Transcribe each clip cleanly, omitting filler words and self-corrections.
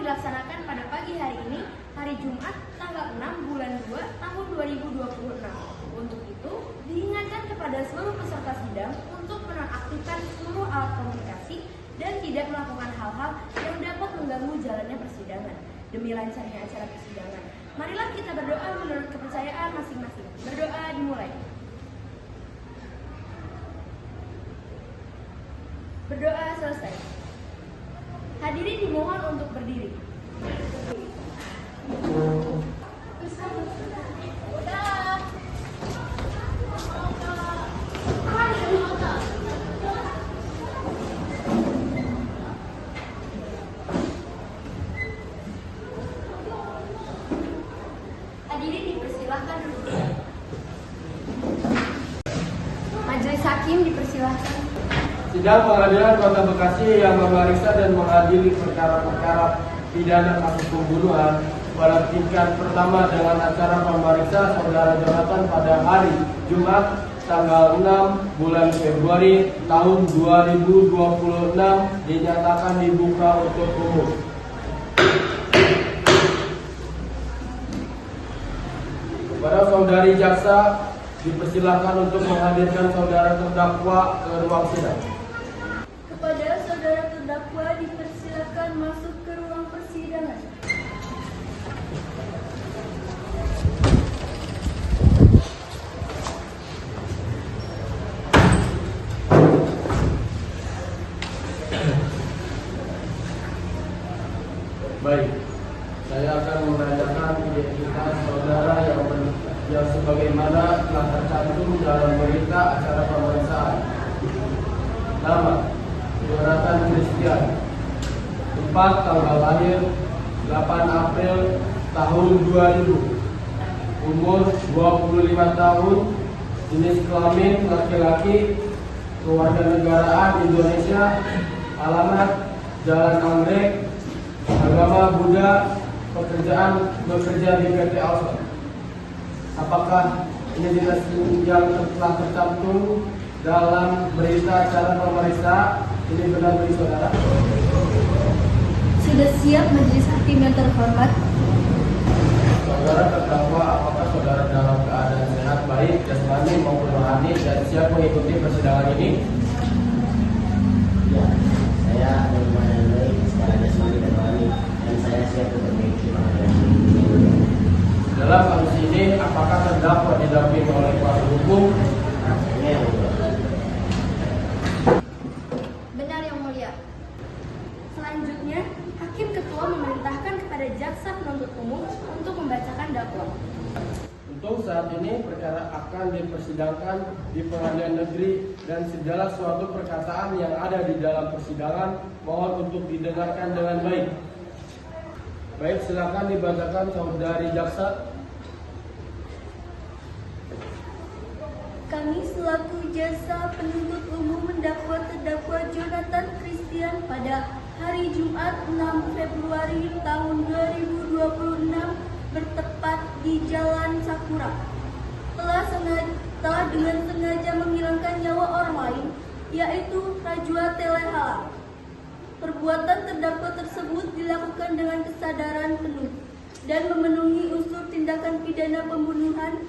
dilaksanakan pada pagi hari ini, hari Jumat, tanggal 6 bulan 2 tahun 2026. Untuk itu, diingatkan kepada seluruh peserta sidang untuk menonaktifkan seluruh alat komunikasi dan tidak melakukan hal-hal yang dapat mengganggu jalannya persidangan demi lancarnya acara persidangan. Marilah kita berdoa menurut kepercayaan masing-masing. Berdoa dimulai. Berdoa selesai. Hadirin dimohon untuk berdiri. Hadirin dipersilahkan duduk. Majelis Hakim dipersilahkan. Sidang Pengadilan Kota Bekasi yang memeriksa dan mengadili perkara-perkara pidana kasus pembunuhan pada tingkat pertama dengan acara pemeriksa Saudara Jonathan pada hari Jumat tanggal 6 bulan Februari tahun 2026 dinyatakan dibuka untuk umum. Kepada Saudari Jaksa dipersilakan untuk menghadirkan saudara terdakwa ke ruang sidang. Kepada saudara terdakwa dipersilakan masuk ke ruang persidangan. Baik, saya akan menanyakan identitas saudara yang sebagaimana telah tercantum dalam berita acara pemeriksaan. Nama: Jonathan Christian. Tempat tanggal lahir 8 April tahun 2000. Umur 25 tahun. Jenis kelamin laki-laki. Kewarganegaraan Indonesia. Alamat: Jalan Anggrek. Agama Buddha. Pekerjaan bekerja di PT Alfa. Apakah identitas yang telah tercantum dalam berita acara pemeriksa ini benar bagi saudara? Sudah siap Majelis Hakim yang terhormat. Saudara terdakwa, apakah saudara dalam keadaan sehat, baik, jasmani maupun rohani dan siap mengikuti persidangan ini? Ya, saya dalam keadaan baik secara jasmani dan rohani dan saya siap untuk mengikuti pengadilan ini. Dalam kasus ini, apakah terdakwa didampingi oleh kuasa hukum? Ini yang kedua. Benar yang mulia. Selanjutnya, Hakim Ketua memerintahkan kepada Jaksa Penuntut Umum untuk membacakan dakwaan. Untuk saat ini, perkara akan dipersidangkan di Pengadilan Negeri dan segala suatu perkataan yang ada di dalam persidangan mohon untuk didengarkan dengan baik. Baik, silakan dibacakan saudari Jaksa. Kami selaku Jaksa Penuntut Umum mendakwa terdakwa Jonathan Christian pada hari Jumat 6 Februari tahun 2026 bertepat di Jalan Sakura. Telah dengan sengaja menghilangkan nyawa orang lain, yaitu Rajwa Telehala. Perbuatan terdakwa tersebut dilakukan dengan kesadaran penuh dan memenuhi unsur tindakan pidana pembunuhan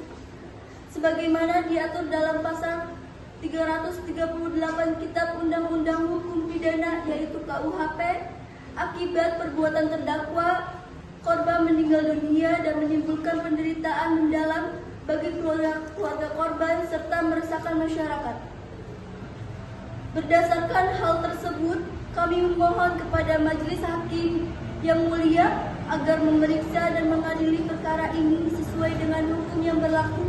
sebagaimana diatur dalam pasal 338 Kitab Undang-Undang Hukum Pidana yaitu KUHP. Akibat perbuatan terdakwa, korban meninggal dunia dan menimbulkan penderitaan mendalam bagi keluarga korban serta meresahkan masyarakat. Berdasarkan hal tersebut, kami memohon kepada Majelis Hakim yang mulia agar memeriksa dan mengadili perkara ini sesuai dengan hukum yang berlaku.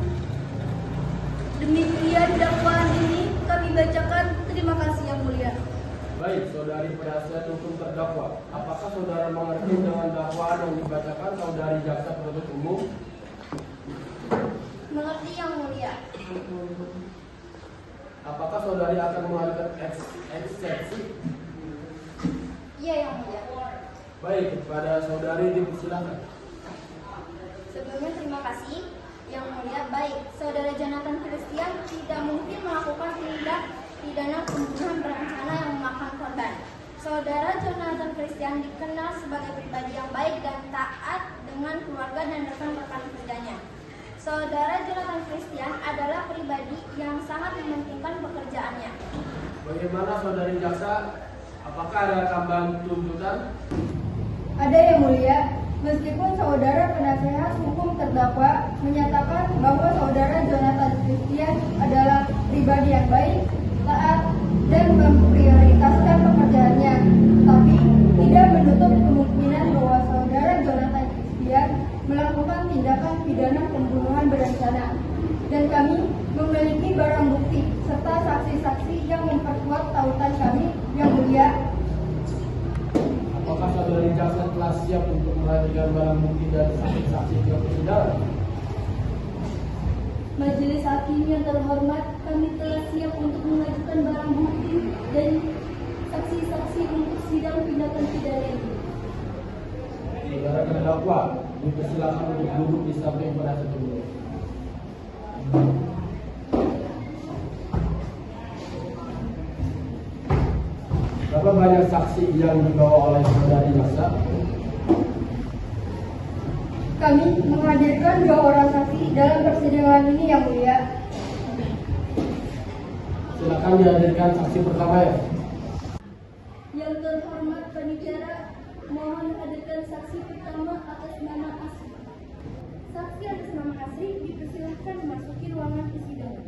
Demikian dakwaan ini kami bacakan. Terima kasih yang mulia. Baik, saudari penasihat hukum terdakwa, apakah saudara mengerti dengan dakwaan yang dibacakan saudari Jaksa Penuntut Umum? Mengerti yang mulia. Apakah saudari akan mengadakan eksepsi? Iya yang mulia. Baik, kepada saudari dipersilakan. Sebelumnya terima kasih yang mulia. Baik, saudara Jonathan Christian tidak mungkin melakukan tindak pidana pembunuhan berencana yang memakan korban. Saudara Jonathan Christian dikenal sebagai pribadi yang baik dan taat dengan keluarga dan rekan-rekan kerjanya. Saudara Jonathan Christian adalah pribadi yang sangat mementingkan pekerjaannya. Bagaimana saudari jaksa? Apakah ada tambahan tuntutan? Ada yang mulia, meskipun saudara penasehat hukum terdakwa menyatakan bahwa saudara Jonathan Christian adalah pribadi yang baik, taat, dan memprioritaskan pekerjaannya, tapi tidak menutup kemungkinan bahwa saudara Jonathan Christian melakukan tindakan pidana pembunuhan berencana. Dan kami memiliki barang bukti serta saksi-saksi yang memperkuat tautan kami, yang mulia. Apakah saudari jaksa telah siap untuk menghadirkan barang bukti dan saksi-saksi ke persidangan? Majelis hakim yang terhormat, kami telah siap untuk mengajukan barang bukti dan saksi-saksi untuk sidang tindakan pidana ini. Saudara terdakwa dipersilakan untuk duduk di samping penasihat hukum. Berapa banyak saksi yang dibawa oleh saudari jaksa? Kami menghadirkan 2 orang saksi dalam persidangan ini, yang mulia. Silakan dihadirkan saksi pertama ya. Yang terhormat panitia, mohon hadirkan saksi pertama atas nama Asri. Saksi atas nama Asri dipersilahkan memasuki ruangan persidangan.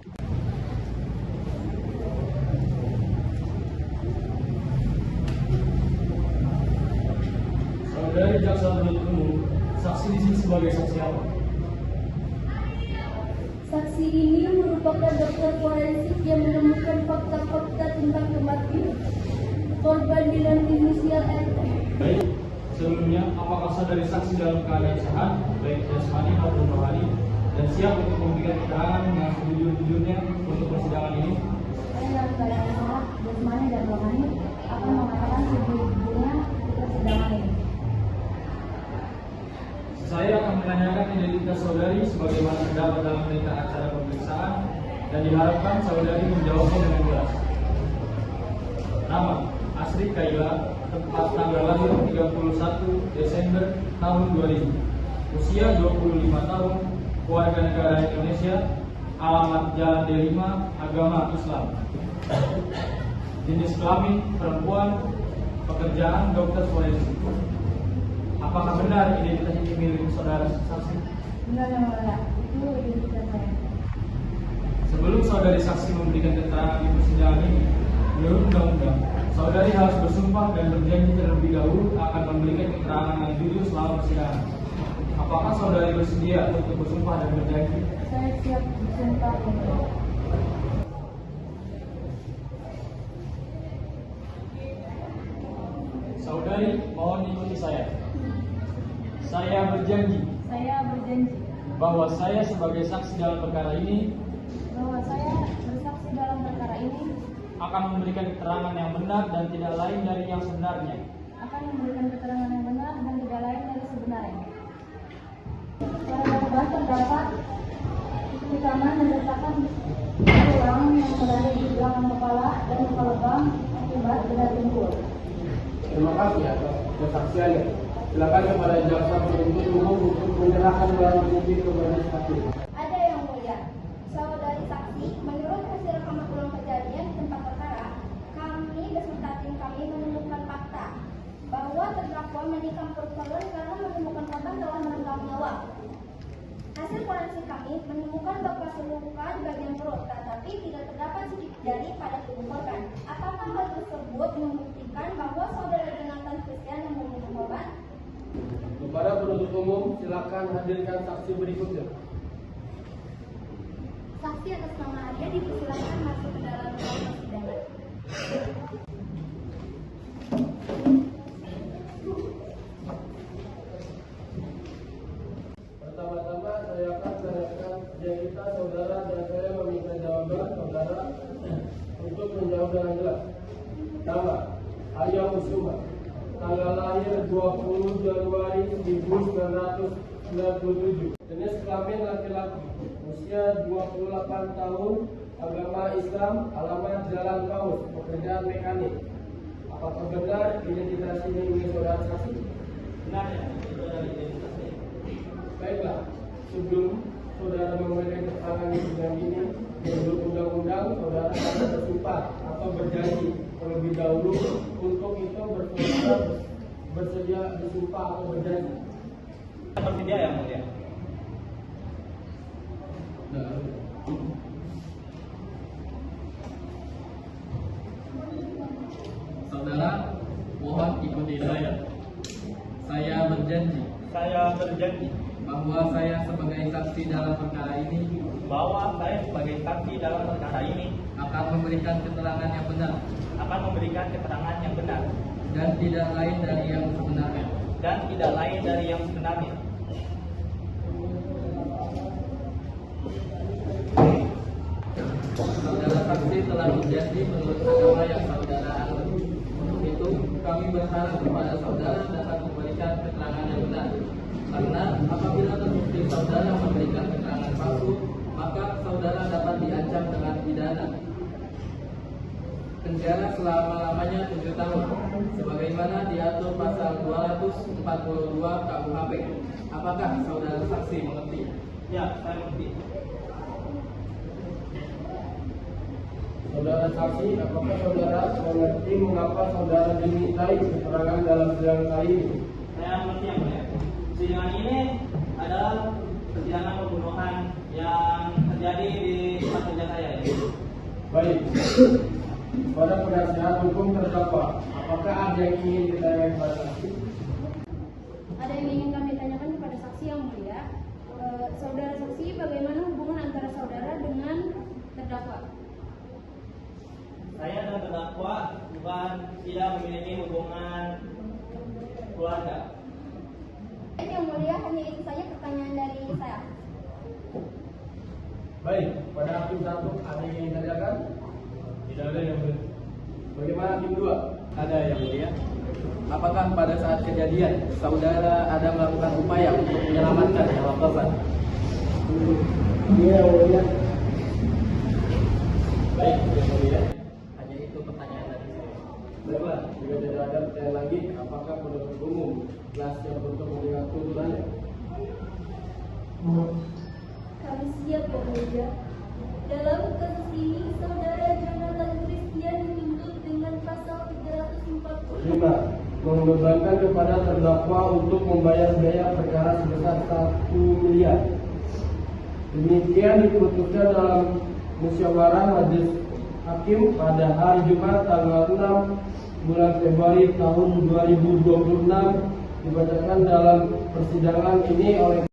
Saudari jaksa penuntut umum, saksi di sini sebagai saksi apa? Saksi ini merupakan dokter forensik yang menemukan fakta-fakta tentang kematian korban dengan inisial RT. Baik, sebelumnya apakah saudari saksi dalam keadaan sehat, baik jasmani maupun rohani, dan siap untuk memberikan keterangan yang sejujur-jujurnya untuk persidangan ini? Saya dalam keadaan sehat, jasmani dan rohani akan mengatakan sejujurnya di persidangan ini. Saya akan menanyakan identitas saudari sebagaimana terdapat dalam berita acara pemeriksaan dan diharapkan saudari menjawabnya dengan jelas. Nama: Asri Kaila, tempat tanggal lahir 31 Desember tahun 2000, usia 25 tahun, warga negara Indonesia, alamat Jalan D5, agama Islam, jenis kelamin perempuan, pekerjaan dokter forensik. Apakah benar identitas ini milik saudara saksi? Benar, yang mulia. Itu identitas saya. Sebelum saudari saksi memberikan keterangan di persidangan ini, menurut undang-undang, saudari harus bersumpah dan berjanji terlebih dahulu akan memberikan keterangan yang jujur selama persidangan. Apakah saudari bersedia untuk bersumpah dan berjanji? Saya siap bersumpah, yang mulia. Saudari, mohon ikuti saya. Saya berjanji Saya berjanji bahwa saya sebagai saksi dalam perkara ini bahwa saya bersaksi dalam perkara ini akan memberikan keterangan yang benar dan tidak lain dari yang sebenarnya. akan memberikan keterangan yang benar dan tidak lain dari sebenarnya. Pada dakwaan terdapat tekanan dan desakan tulang yang berada di belakang kepala dan luka lebam akibat berat dengkul. Terima kasih atas kesaksiannya. Silakan kepada jaksa penuntut umum untuk menyerahkan barang bukti ke majelis hakim. Ada yang mulia, saudari saksi, menurut hasil rekaman ulang kejadian di tempat perkara, kami beserta tim kami menemukan fakta bahwa terdakwa menikam korban karena menemukan korban telah merenggang nyawa. Hasil forensik kami menemukan bekas luka di bagian perut, tetapi tidak terdapat sidik jari pada tubuh korban. Apakah hal tersebut membuktikan bahwa saudara Jonathan Christian yang membunuh korban? Kepada penuntut umum, silakan hadirkan saksi berikutnya. Saksi atas nama Arya dipersilakan masuk ke dalam ruang persidangan. Pertama-tama saya akan menanyakan identitas saudara dan saya meminta jawaban saudara untuk menjawab dengan jelas. Nama: Arya Kusuma, tanggal lahir 20 Januari 1997, jenis kelamin laki-laki, usia 28 tahun, agama Islam, alamat Jalan Paus, pekerjaan mekanik. Apakah benar identitas ini milik saudara saksi? Benar ya, itu dari identitas saya. Baiklah, sebelum saudara memberikan keterangan yang ini, menurut undang-undang saudara harus bersumpah atau berjanji terlebih dahulu. Untuk itu bersedia bersumpah atau berjanji. Bersedia yang mulia. Saudara, mohon ikuti saya. Saya berjanji Saya berjanji bahwa saya sebagai saksi dalam perkara ini bahwa saya sebagai saksi dalam perkara ini akan memberikan keterangan yang benar akan memberikan keterangan yang benar dan tidak lain dari yang sebenarnya. dan tidak lain dari yang sebenarnya. Saudara saksi telah berjanji menurut agama yang saudara anut. Untuk itu, kami berharap kepada saudara dapat memberikan keterangan yang benar. Karena apabila terbukti saudara memberikan keterangan palsu, maka saudara dapat diancam dengan pidana penjara selama-lamanya 7 tahun, sebagaimana diatur pasal 242 KUHP. Apakah saudara saksi mengerti? Ya, saya mengerti. Saudara saksi, apakah saudara mengerti mengapa saudara dimintai keterangan dalam sidang kali ini? Saya mengerti yang mulia. Persidangan ini adalah persidangan pembunuhan yang terjadi di tempat kerja saya. Baik. Pada penasihat hukum terdakwa, apakah ada yang ingin ditanyakan kepada saksi? Ada yang ingin kami tanyakan kepada saksi yang mulia. Saudara saksi, bagaimana hubungan antara saudara dengan terdakwa? Saya dan terdakwa bukan tidak memiliki hubungan keluarga. Yang mulia, hanya itu saja pertanyaan dari saya. Baik, pada hakim satu ada yang ingin ditanyakan? Tidak ada yang boleh. Bagaimana hakim dua? Ada yang mulia. Apakah pada saat kejadian saudara ada melakukan upaya untuk menyelamatkan nyawa korban? Iya, yang mulia. Baik, yang mulia. Hanya itu pertanyaan dari saya. Baiklah, jika tidak ada pertanyaan lagi, apakah penuntut umum telah siap untuk mendengar tuntutannya? Kami siap, Yang Mulia. Dalam kasus ini, saudara Jonathan Christian dituntut dengan pasal 340. 5. Membebankan kepada terdakwa untuk membayar biaya perkara sebesar 1 miliar. Demikian diputuskan dalam musyawarah majelis hakim pada hari Jumat tanggal 6 bulan Februari tahun 2026, dibacakan dalam persidangan ini oleh